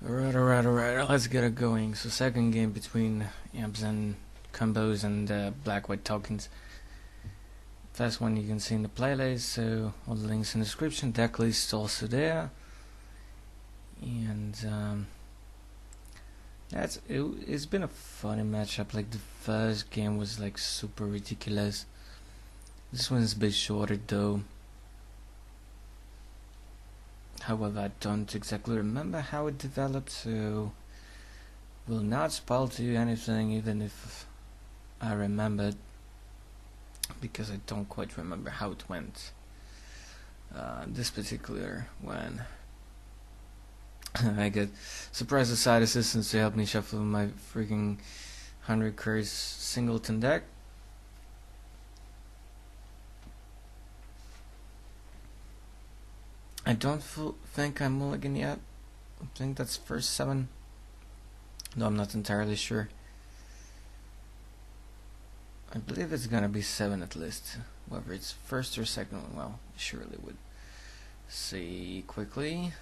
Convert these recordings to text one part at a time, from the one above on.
Alright, let's get it going. So second game between Abzan combos and black-white tokens. First one you can see in the playlist, so all the links in the description, deck list also there. And it's been a funny matchup. Like the first game was like super ridiculous. This one's a bit shorter though. However, I don't exactly remember how it developed, so will not spoil to you anything, even if I remembered, because I don't quite remember how it went. This particular one, I get surprise side assistants to help me shuffle my freaking 100 cards singleton deck. I don't think I'm mulligan yet. I think that's first 7. No, I'm not entirely sure. I believe it's gonna be 7 at least. Whether it's first or second, well, surely would see quickly.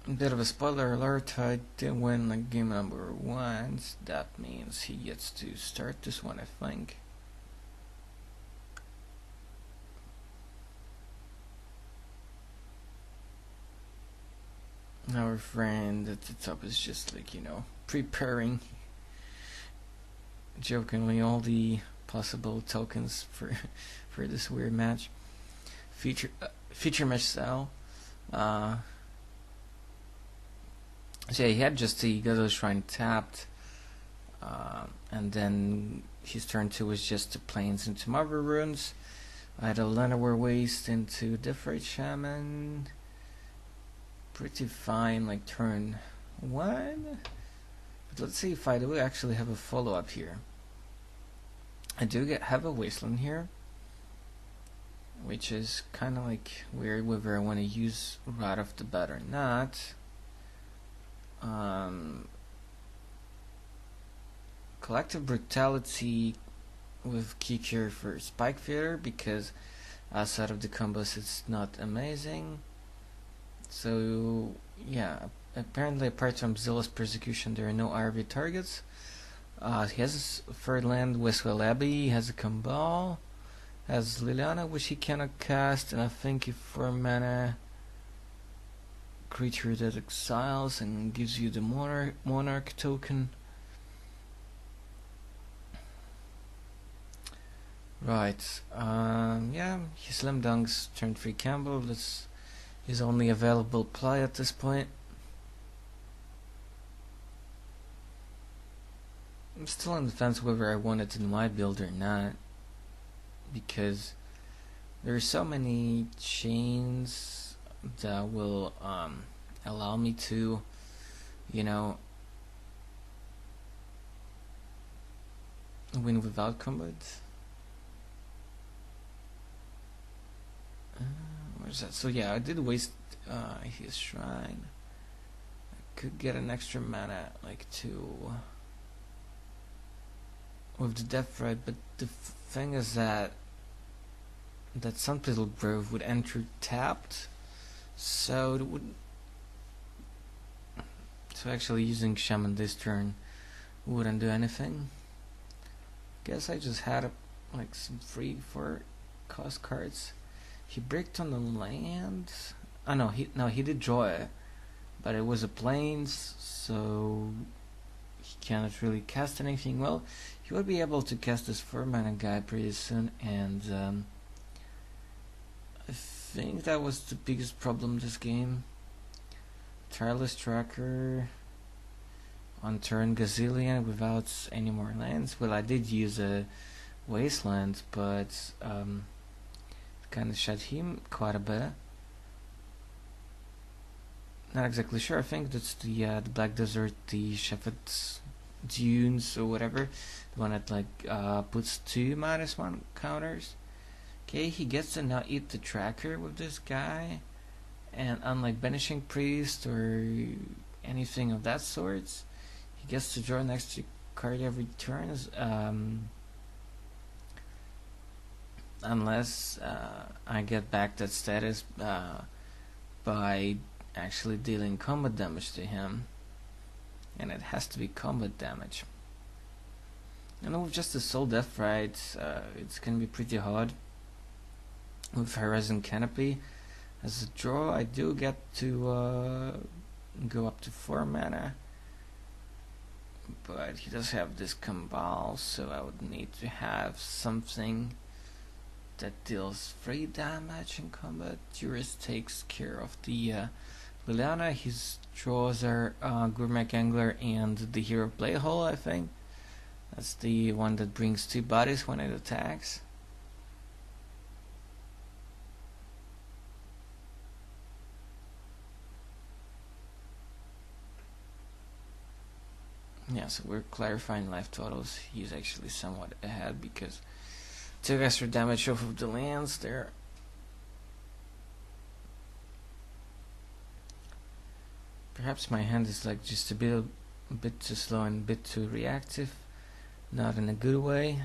A bit of a spoiler alert, I did win like game number 1. That means he gets to start this one, I think. Our friend at the top is just like, preparing jokingly all the possible tokens for this weird match. Feature match style. So yeah, he had just the Gozo Shrine tapped, and then his turn 2 was just the planes into Marble Runes. I had a Llanowar Waste into Different Shaman. Pretty fine, like turn 1. But let's see if I do actually have a follow-up here. I do have a Wasteland here, which is kind of like weird whether I want to use right off the bat or not. Collective Brutality with GER for Spike Feeder, because outside of the combos it's not amazing. So yeah, apparently apart from Zilla's Persecution there are no RV targets. He has a third land, Westwell Abbey, he has a Cabal, has Liliana which he cannot cast, and I think a 4 mana creature that exiles and gives you the monarch token. Right, yeah, he slam dunks turn 3 Campbell. That's his only available play at this point. I'm still on the fence whether I want it in my build or not, because there are so many chains that will allow me to, win without combat. Where's that? So yeah, I did waste his shrine. I could get an extra mana, like 2 with the Death Threat, but the thing is that Sunpetal Grove would enter tapped, so it would. So actually using Shaman this turn wouldn't do anything. Guess I just had like some 3-4 cost cards. He bricked on the land. Oh no, he did draw it, but it was a plains, so he cannot really cast anything. Well, he will be able to cast this 4 mana guy pretty soon, and I think that was the biggest problem this game. Tireless Tracker on turn Gazillion without any more lands. Well, I did use a Wasteland, but kind of shut him quite a bit. Not exactly sure. I think that's the Black Desert, the Shepherd's Dunes or whatever, the one that like puts 2 -1 counters. Okay, he gets to now eat the tracker with this guy, and unlike Banishing Priest or anything of that sort, he gets to draw an extra card every turn. Unless I get back that status by actually dealing combat damage to him, and it has to be combat damage. And with just the soul death right, it's gonna be pretty hard. With Horizon Canopy as a draw, I do get to go up to 4 mana, but he does have this Kambal, so I would need to have something that deals 3 damage in combat. Jurist takes care of the Liliana. His draws are Gourmet Angler and the Hero Playhole, I think. That's the one that brings 2 bodies when it attacks. Yeah, so we're clarifying life totals. He's actually somewhat ahead because 2 extra damage off of the lands there. Perhaps my hand is like just a bit too slow and a bit too reactive. Not in a good way.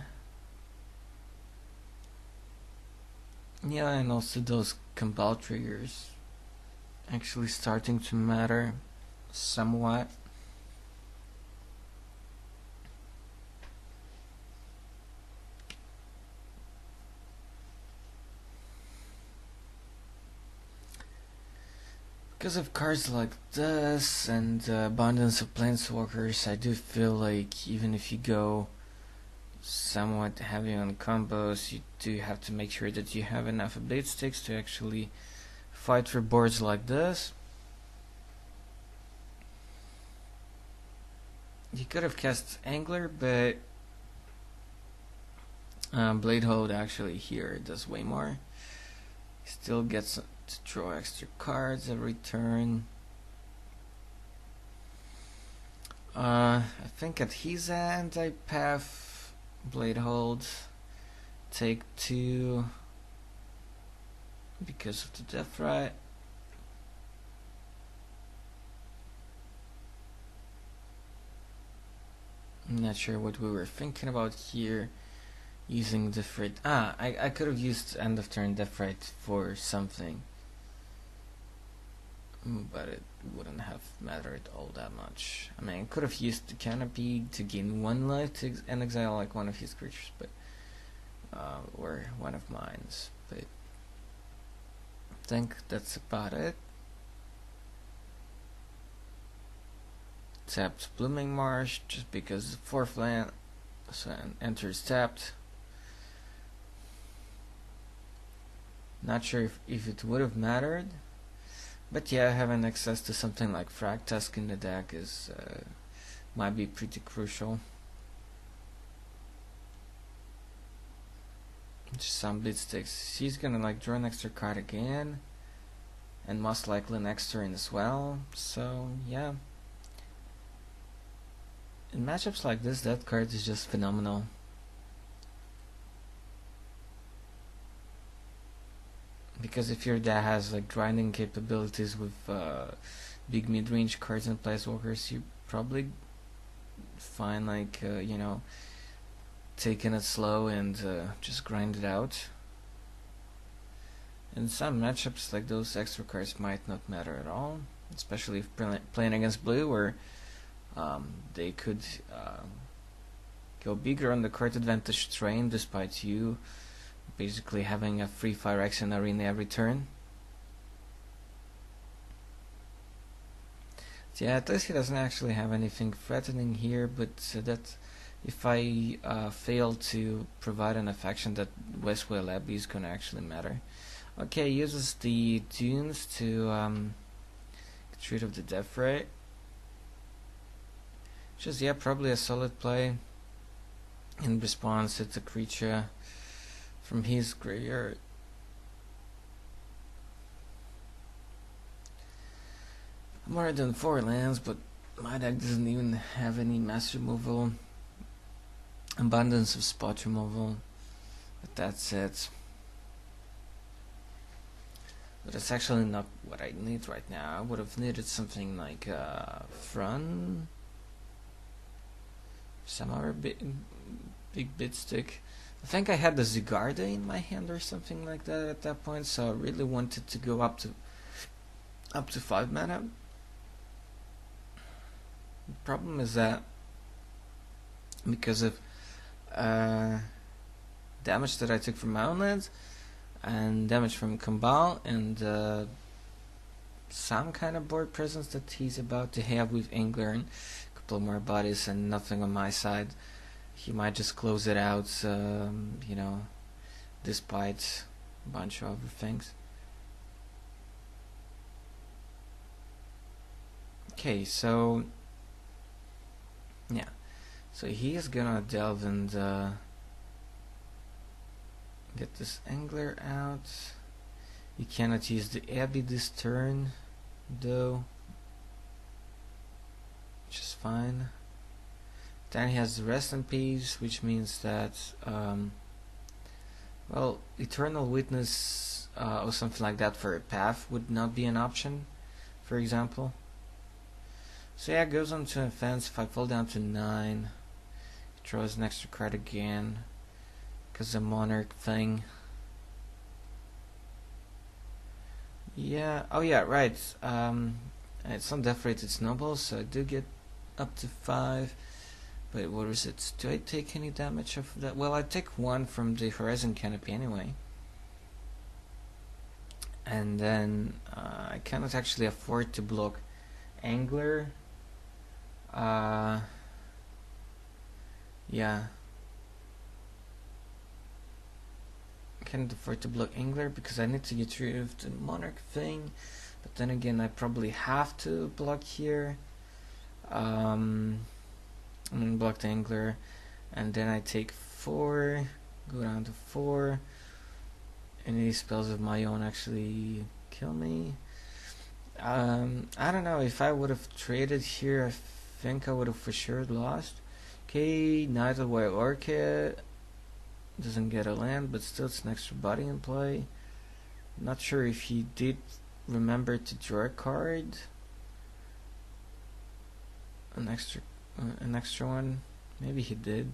Yeah, and also those Kambal triggers actually starting to matter somewhat. Because of cards like this and abundance of planeswalkers, I do feel like even if you go somewhat heavy on combos, you do have to make sure that you have enough ability sticks to actually fight for boards like this. You could have cast Angler, but Blade Hold actually here does way more. He still gets to draw extra cards every turn. I think at his end I path Blade Hold, take 2 because of the death right. I'm not sure what we were thinking about here. Using death right. I could have used end of turn death right for something, but it wouldn't have mattered all that much. I mean, I could have used the Canopy to gain 1 life to and exile like one of his creatures, but or one of mine's. But I think that's about it. Tapped Blooming Marsh just because the 4th land, so enters tapped. Not sure if it would have mattered. But yeah, having access to something like Fractusk in the deck is might be pretty crucial. Just some blitz sticks. She's gonna like draw an extra card again, and most likely next turn as well. So yeah, in matchups like this, that card is just phenomenal. Because if your deck has like grinding capabilities with big mid-range cards and planeswalkers, you probably find like you know, taking it slow and just grind it out. In some matchups like those, extra cards might not matter at all, especially if playing against blue, where they could go bigger on the card advantage train despite you basically having a free fire X in arena every turn. So yeah, at least he doesn't actually have anything threatening here, but that if I fail to provide an affection, that Westwell Abbey is gonna actually matter. Okay, uses the dunes to get rid of the death ray. Just yeah, probably a solid play. In response, it's a creature from his graveyard. More than 4 lands, but my deck doesn't even have any mass removal. Abundance of spot removal, but that's it. But it's actually not what I need right now. I would have needed something like Front, some other big bit stick. I think I had the Zygarde in my hand or something like that at that point, so I really wanted to go up to up to 5 mana. The problem is that because of damage that I took from my own lands and damage from Kambal and some kind of board presence that he's about to have with Angler and a couple more bodies and nothing on my side, he might just close it out, you know, despite a bunch of other things. Okay, so yeah, so he is gonna delve and get this Angler out. You cannot use the Abbey this turn, though, which is fine. Then he has the Rest in Peace, which means that, well, Eternal Witness or something like that for a path would not be an option, for example. So yeah, it goes on to offense. If I fall down to 9, he draws an extra card again, because the Monarch thing. Yeah, oh yeah, right. It's not Death Rate, it's Noble, so I do get up to 5. But what is it? Do I take any damage of that? Well, I take 1 from the Horizon Canopy anyway. And then I cannot actually afford to block Angler. Yeah. Can't afford to block Angler because I need to get rid of the Monarch thing, but then again I probably have to block here. I'm gonna block the Angler, and then I take 4, go down to 4. Any spells of my own actually kill me. I don't know, if I would have traded here, I think I would have for sure lost. Okay, Knight of Wild Orchid doesn't get a land, but still it's an extra body in play. Not sure if he did remember to draw a card. An extra one. Maybe he did.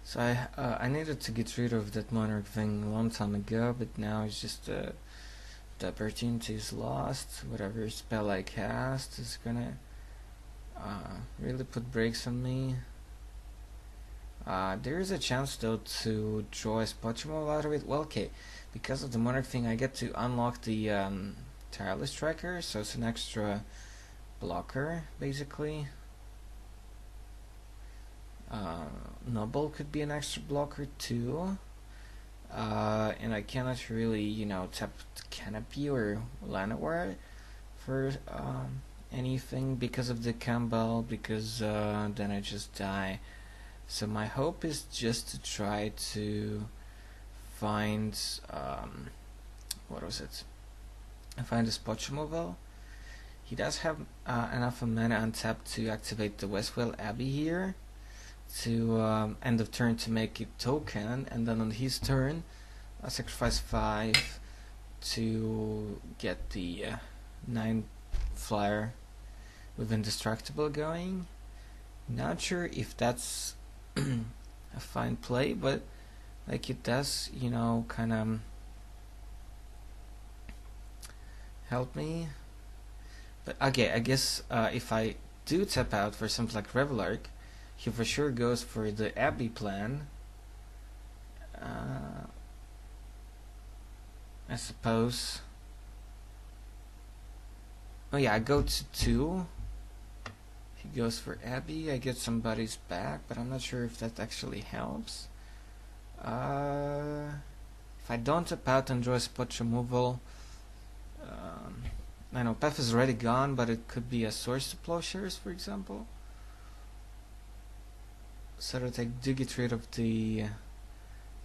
So I needed to get rid of that Monarch thing a long time ago, but now it's just the opportunity is lost. Whatever spell I cast is gonna really put brakes on me. There is a chance though to draw a spot removal out of it. Well, okay, because of the Monarch thing I get to unlock the Tireless Tracker, so it's an extra blocker basically. Noble could be an extra blocker too, and I cannot really, you know, tap the Canopy or Llanowar for anything because of the Campbell, because then I just die. So my hope is just to try to find what was it? I find a spot removal. He does have enough mana untapped to activate the Westwell Abbey here to end of turn to make it token, and then on his turn I sacrifice 5 to get the 9 flyer with Indestructible going. Not sure if that's a fine play, but like it does, you know, kind of help me. But okay, I guess if I do tap out for something like Revelark, he for sure goes for the Abbey plan. I suppose. Oh yeah, I go to 2. He goes for Abbey. I get somebody's back, but I'm not sure if that actually helps. If I don't tap out and draw a spot removal, I know Path is already gone, but it could be a Source to Plowshares, for example. So that I do get rid of the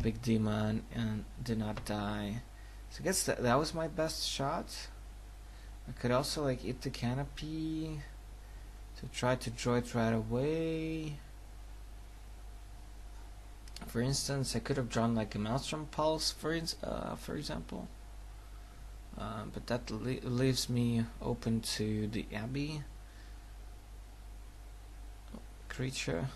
big demon and did not die. So I guess that was my best shot. I could also like eat the Canopy to try to draw it right away. For instance, I could have drawn like a Maelstrom Pulse, for example. But that leaves me open to the Abbey creature.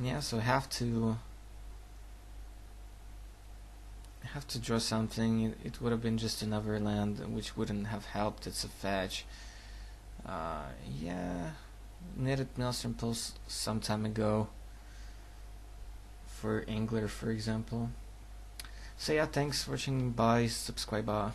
Yeah, so I have to have to draw something. It would have been just another land, which wouldn't have helped. It's a fetch. Yeah, needed Maelstrom Pulse some time ago for Angler, for example. So yeah, thanks for watching. Bye, subscribe.